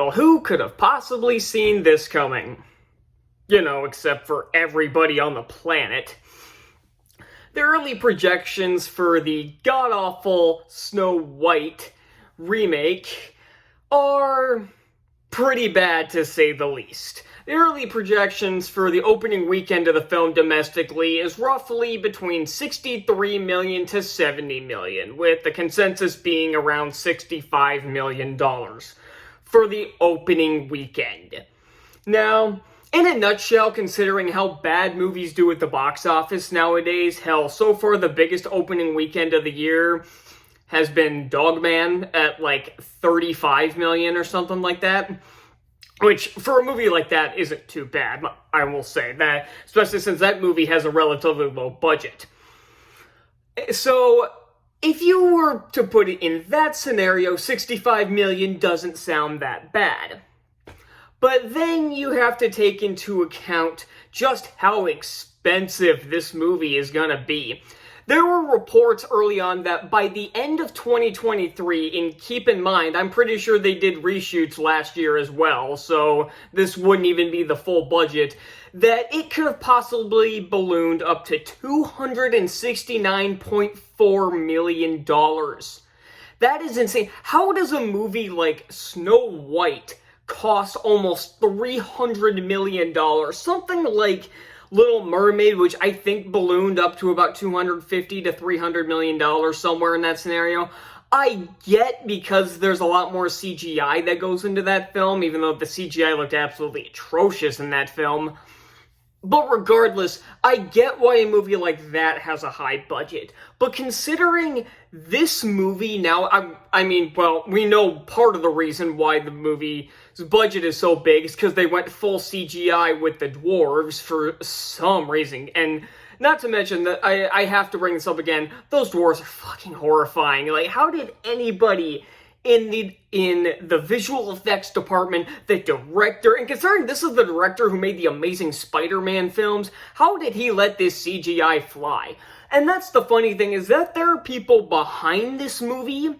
Well, who could have possibly seen this coming? You know, except for everybody on the planet. The early projections for the god-awful Snow White remake are pretty bad, to say the least. The early projections for the opening weekend of the film domestically is roughly between $63 million to $70 million, with the consensus being around $65 million for the opening weekend. Now, in a nutshell, considering how bad movies do at the box office nowadays, hell, so far the biggest opening weekend of the year has been Dogman at like 35 million or something like that. Which, for a movie like that, isn't too bad, I will say that, especially since that movie has a relatively low budget. So, if you were to put it in that scenario, 65 million doesn't sound that bad. But then you have to take into account just how expensive this movie is gonna be. There were reports early on that by the end of 2023, and keep in mind, I'm pretty sure they did reshoots last year as well, so this wouldn't even be the full budget, that it could have possibly ballooned up to $269.4 million. That is insane. How does a movie like Snow White cost almost $300 million? Something like Little Mermaid, which I think ballooned up to about $250 to $300 million, somewhere in that scenario. I get because there's a lot more CGI that goes into that film, even though the CGI looked absolutely atrocious in that film. But regardless, I get why a movie like that has a high budget. But considering this movie now, I mean, well, we know part of the reason why the movie's budget is so big is because they went full CGI with the dwarves for some reason. And not to mention that I have to bring this up again, those dwarves are fucking horrifying. Like, how did anybody in the visual effects department, the director, and considering this is the director who made the amazing Spider-Man films, how did he let this CGI fly? And that's the funny thing, is that there are people behind this movie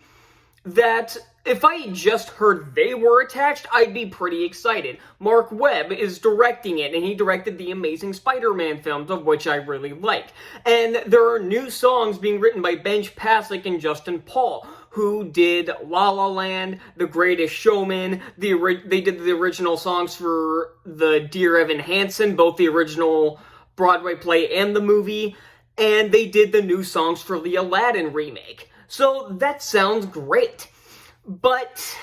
that, if I just heard they were attached, I'd be pretty excited. Mark Webb is directing it, and he directed the amazing Spider-Man films, of which I really like. And there are new songs being written by Ben Pasek and Justin Paul, who did La La Land, The Greatest Showman. They did the original songs for the Dear Evan Hansen, both the original Broadway play and the movie. And they did the new songs for the Aladdin remake. So that sounds great. But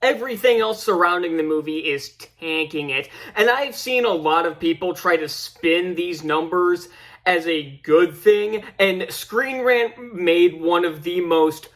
everything else surrounding the movie is tanking it. And I've seen a lot of people try to spin these numbers as a good thing, and Screen Rant made one of the most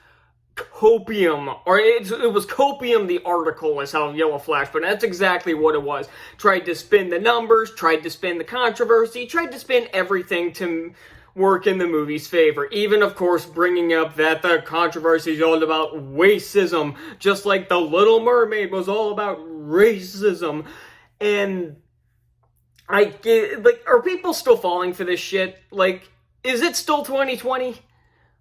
copium, or it was copium the article is how Yellow Flash, but that's exactly what it was. Tried to spin the numbers, tried to spin the controversy, tried to spin everything to work in the movie's favor. Even, of course, bringing up that the controversy is all about racism, just like The Little Mermaid was all about racism. And I get, like, are people still falling for this shit? Like, is it still 2020?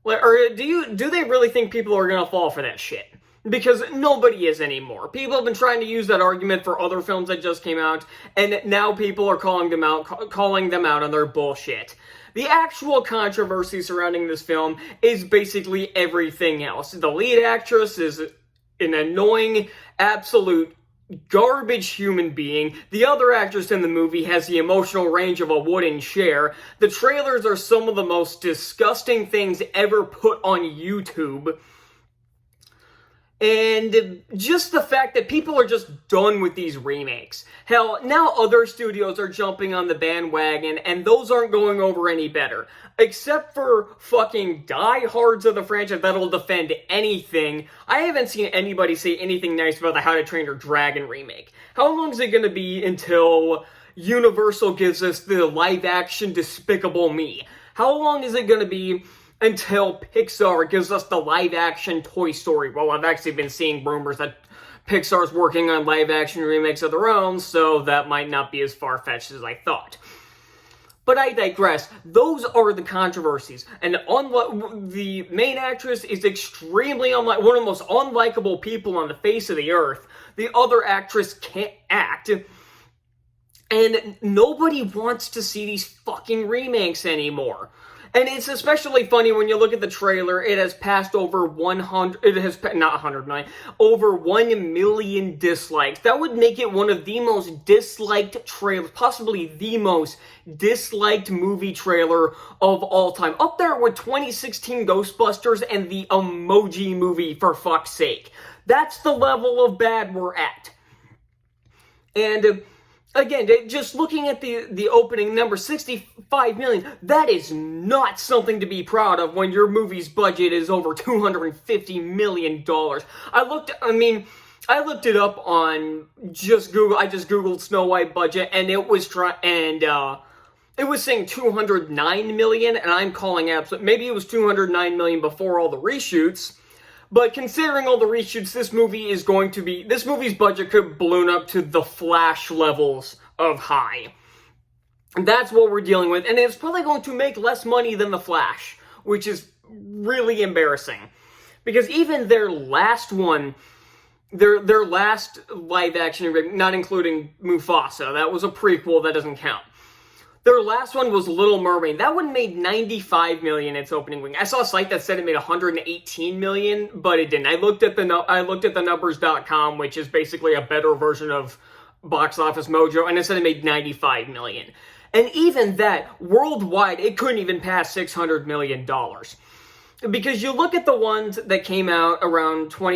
Or do they really think people are gonna fall for that shit? Because nobody is anymore. People have been trying to use that argument for other films that just came out, and now people are calling them out on their bullshit. The actual controversy surrounding this film is basically everything else. The lead actress is an annoying, absolute garbage human being. The other actress in the movie has the emotional range of a wooden chair. The trailers are some of the most disgusting things ever put on YouTube. And just the fact that people are just done with these remakes. Hell, now other studios are jumping on the bandwagon, and those aren't going over any better. Except for fucking diehards of the franchise that'll defend anything. I haven't seen anybody say anything nice about the How to Train Your Dragon remake. How long is it gonna be until Universal gives us the live-action Despicable Me? How long is it gonna be until Pixar gives us the live-action Toy Story? Well, I've actually been seeing rumors that Pixar's working on live-action remakes of their own, so that might not be as far-fetched as I thought. But I digress. Those are the controversies. And the main actress is extremely one of the most unlikable people on the face of the earth. The other actress can't act. And nobody wants to see these fucking remakes anymore. And it's especially funny when you look at the trailer. It has passed over 1 million dislikes. That would make it one of the most disliked trailers, possibly the most disliked movie trailer of all time. Up there with 2016 Ghostbusters and the Emoji Movie, for fuck's sake. That's the level of bad we're at. And again, just looking at the opening number, 65 million, that is not something to be proud of when your movie's budget is over $250 million. I looked it up on just Google. I just Googled Snow White budget, and it was saying 209 million, and I'm calling absolute. Maybe it was 209 million before all the reshoots. But considering all the reshoots, this movie's budget could balloon up to the Flash levels of high. That's what we're dealing with, and it's probably going to make less money than the Flash, which is really embarrassing. Because even their last one, their last live action, not including Mufasa, that was a prequel, that doesn't count. Their last one was Little Mermaid. That one made 95 million its opening week. I saw a site that said it made 118 million, but it didn't. I looked at the numbers.com, which is basically a better version of Box Office Mojo, and it said it made 95 million. And even that, worldwide, it couldn't even pass $600 million. Because you look at the ones that came out around from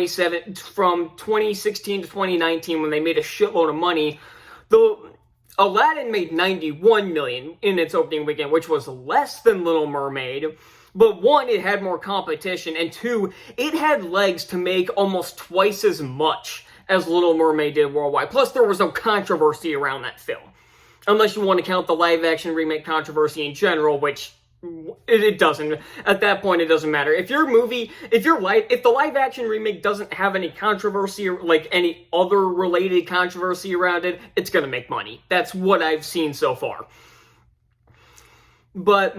2016 to 2019 when they made a shitload of money, Aladdin made 91 million in its opening weekend, which was less than Little Mermaid. But one, it had more competition, and two, it had legs to make almost twice as much as Little Mermaid did worldwide. Plus, there was no controversy around that film. Unless you want to count the live-action remake controversy in general, which it doesn't. At that point, it doesn't matter. If the live-action remake doesn't have any controversy, or like any other related controversy around it, it's gonna make money. That's what I've seen so far. But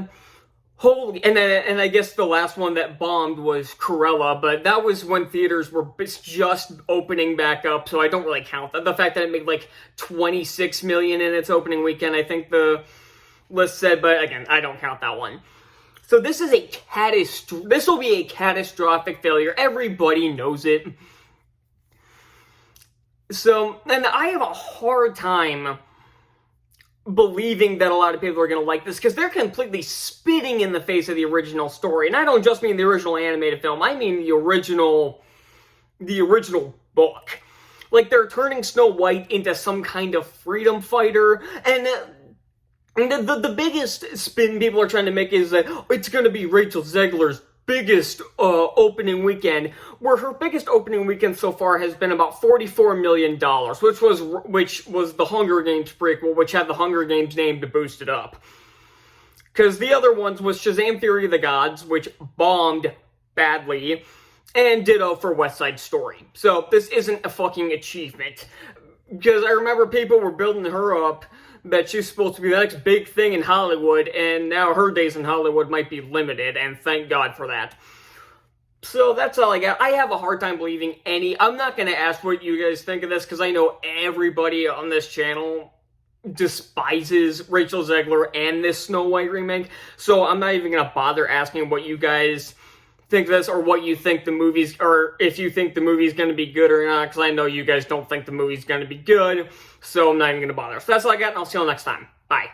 and I guess the last one that bombed was Cruella, but that was when theaters were just opening back up, so I don't really count that. The fact that it made like 26 million in its opening weekend, I think the list said, but again, I don't count that one. So this will be a catastrophic failure. Everybody knows it. So, and I have a hard time believing that a lot of people are going to like this, because they're completely spitting in the face of the original story. And I don't just mean the original animated film, I mean the original book. Like, they're turning Snow White into some kind of freedom fighter, and the biggest spin people are trying to make is that it's going to be Rachel Zegler's biggest opening weekend, where her biggest opening weekend so far has been about $44 million, which was the Hunger Games prequel, which had the Hunger Games name to boost it up. Because the other ones was Shazam! Fury of the Gods, which bombed badly, and ditto for West Side Story. So this isn't a fucking achievement. Because I remember people were building her up that she's supposed to be the next big thing in Hollywood, and now her days in Hollywood might be limited, and thank God for that. So that's all I got. I have a hard time believing I'm not going to ask what you guys think of this, because I know everybody on this channel despises Rachel Zegler and this Snow White remake, so I'm not even going to bother asking what you guys think of this, or what you think the movie's, or if you think the movie's going to be good or not, because I know you guys don't think the movie's going to be good, so I'm not even going to bother. So that's all I got, and I'll see you all next time. Bye.